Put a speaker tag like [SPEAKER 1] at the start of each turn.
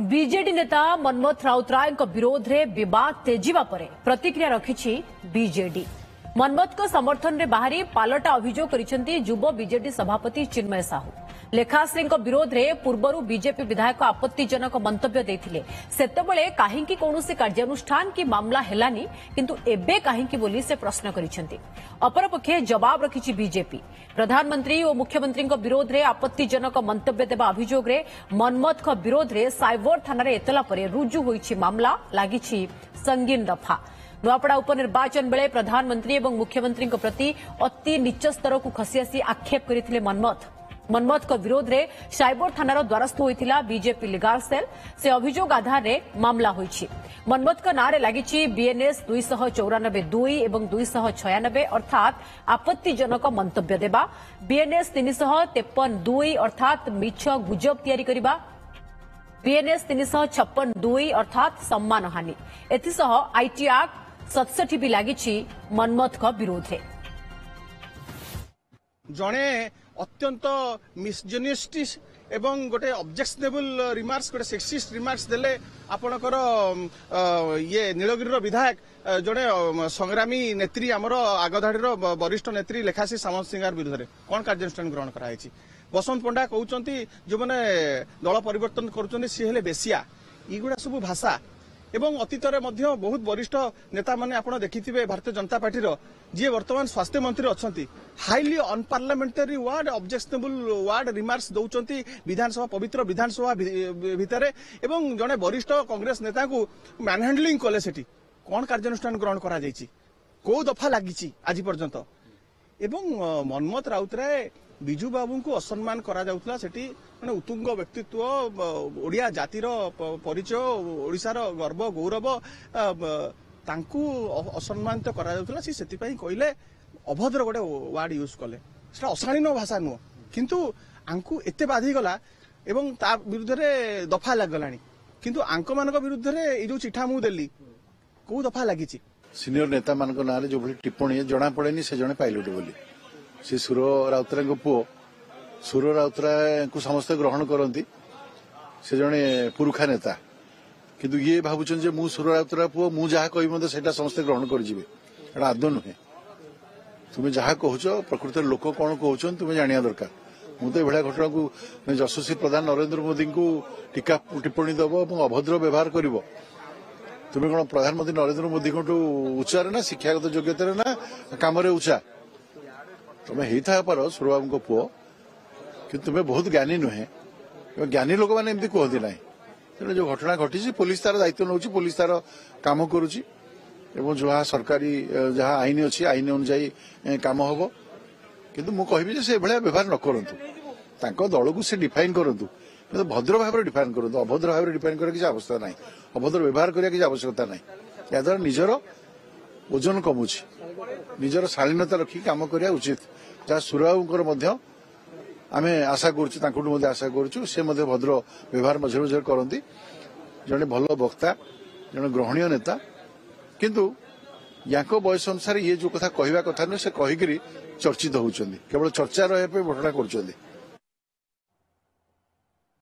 [SPEAKER 1] BJD नेता मनमथ राउतराय विरोध में विवाद तेजिबा परे प्रतिक्रिया रखिछि बीजेडी। मनमथ समर्थन में बाहरी पालटा अभियोग करिसेंती युव बीजेडी सभापति चिन्मय साहू। लेखाश्री विरोध में पूर्व बीजेपी विधायक आपत्तिजनक मंतव्य देथिले। सेतेबेले काहेकि कौनसी कार्यानुष्ठान की मामला हेलानी किंतु एबे काहेकि बोली से प्रश्न करिसेंती। अपरपक्षे जवाब रखिछि बीजेपी। प्रधानमंत्री और मुख्यमंत्री विरोध में आपत्तिजनक मंतव्य देवा अभियोग रे मनमथ विरोध में साइबर थाना एतला परे रुजु होइछि मामला लागिछि संगीन दफा। नुआपड़ा उपनिर्वाचन बेले प्रधानमंत्री और मुख्यमंत्री प्रति अति नीच स्तर को खसी आसी आक्षेप करथिले मनमथ विरोध में साइबर थानार द्वारस्थ होइथिला बीजेपी लीगल सेल। से अभियोग आधार रे मामला होइछि। मनमथ नारे लागिछि बीएनएस 294(2) एवं 296 अर्थात आपत्तिजनक मंतव्य देवा, बीएनएस 353(2) अर्थात मिछ गुजब तैयारी करिबा, बीएनएस 356(2) अर्थात सम्मान हानि। एथिसह आईटी एक्ट 67 भी लागिछि मनमथ विरोध में।
[SPEAKER 2] जणे अत्यंत मिसजेनिस्टिस एवं गोटे ऑब्जेक्शनेबल रिमार्क्स गोटे सेक्सिस्ट रिमार्क्स देले आपणकर ये नीलगिरी विधायक जड़े संग्रामी नेत्री आमर आगधाड़ी वरिष्ठ नेत्री लेखाश्री सामंत सिंगार विरुद्ध कौन कार्यानुष्ठान ग्रहण कराई। बसंत पंडा कहते जो मैंने दल परिवर्तन करुँच सी हेले बेसिया युवा सब भाषा एवं अतीत बहुत वरिष्ठ नेता माने आपण देखिथिबे भारतीय जनता पार्टी जी वर्तमान स्वास्थ्य मंत्री अच्छा highly unparliamentary word objectionable word remarks दौरान विधानसभा पवित्र विधानसभा भितर एवं जड़े वरिष्ठ कांग्रेस नेता को मैनहैंडलिंग कले सेठी कौन कार्यानुष्ठान ग्रहण करा जायछि को दफा लागिछि आज पर्यंत एवं मनमथ राउतराय विजु बाबू को असम्मान करा जाउतला सेठी माने उत्तुंग व्यक्तित्व ओडिया जातिर परिचय ओडिशार गर्व गौरव तांकू असम्मानित करा जाउतला सी सेति पई कहिले अभद्र गोटे वार्ड यूज कले सेटा अशालीन भाषा नुह किंतु आंकू एते बाधी गला एवं ता विरुद्ध रे दफा लागलानी किंतु आंक मानक विरुद्ध रे ए जो चिठा मु देली को दफा लागिछि
[SPEAKER 3] सीनियर नेता मानक नारे जो भली टिप्पणी जना पड़ेनी से जने पाइलट बोली से सुर राउतराय पुओ सुर राउतराय को समस्त ग्रहण करती से जने पुरुखा नेता किंतु ये भावुन जे मु सुर राउतराय पुओ मु जहा कहि मते सेटा समस्त ग्रहण करिजिबे एटा आदौ नुहे। तुम जहा कहूच प्रकृत लोक कौन कहउछन तुम जानिया दरकार। मु तो एभळा घटना को यशस्वी प्रधान नरेंद्र मोदी को टीका टिप्पणी दब और अभद्र व्यवहार करिवो तुम्हें कौन प्रधानमंत्री नरेंद्र मोदी को उच्चारे ना शिक्षागत योग्यता ना काम उच्चा तुम्हें होता पार सुरबाबू पुओ कि तुम्हें बहुत ज्ञानी नुहे ज्ञानी लोक मैंने एमती कहती ना तेना जो घटना घटी पुलिस तार दायित्व नौ पुलिस तार काम करुच्ची जहाँ सरकारी जहाँ आईन अच्छी आईन अनुजाई काम हम किंतु मु कहबी से भाया व्यवहार न करूँ दल को से डिफाइन करूँ भद्र भाव में डिफाइन करूँ अभद्र भाव में डिफाइन कर आवश्यकता ना अभद्र व्यवहार करने आवश्यकता ना या द्वारा निजर ओजन कमुची निजर शालीनता रखी काम करने उचित जहाँ सुरबाबू आम आशा करूँ आशा करूँ से भद्र व्यवहार मझे मझे करती जड़े भल वक्ता जड़े ग्रहणीय नेता किंतु या बयस अनुसार ये जो कथा कहवा कथा नुहे से कहीकि चर्चित होती केवल चर्चा रहा घटना कर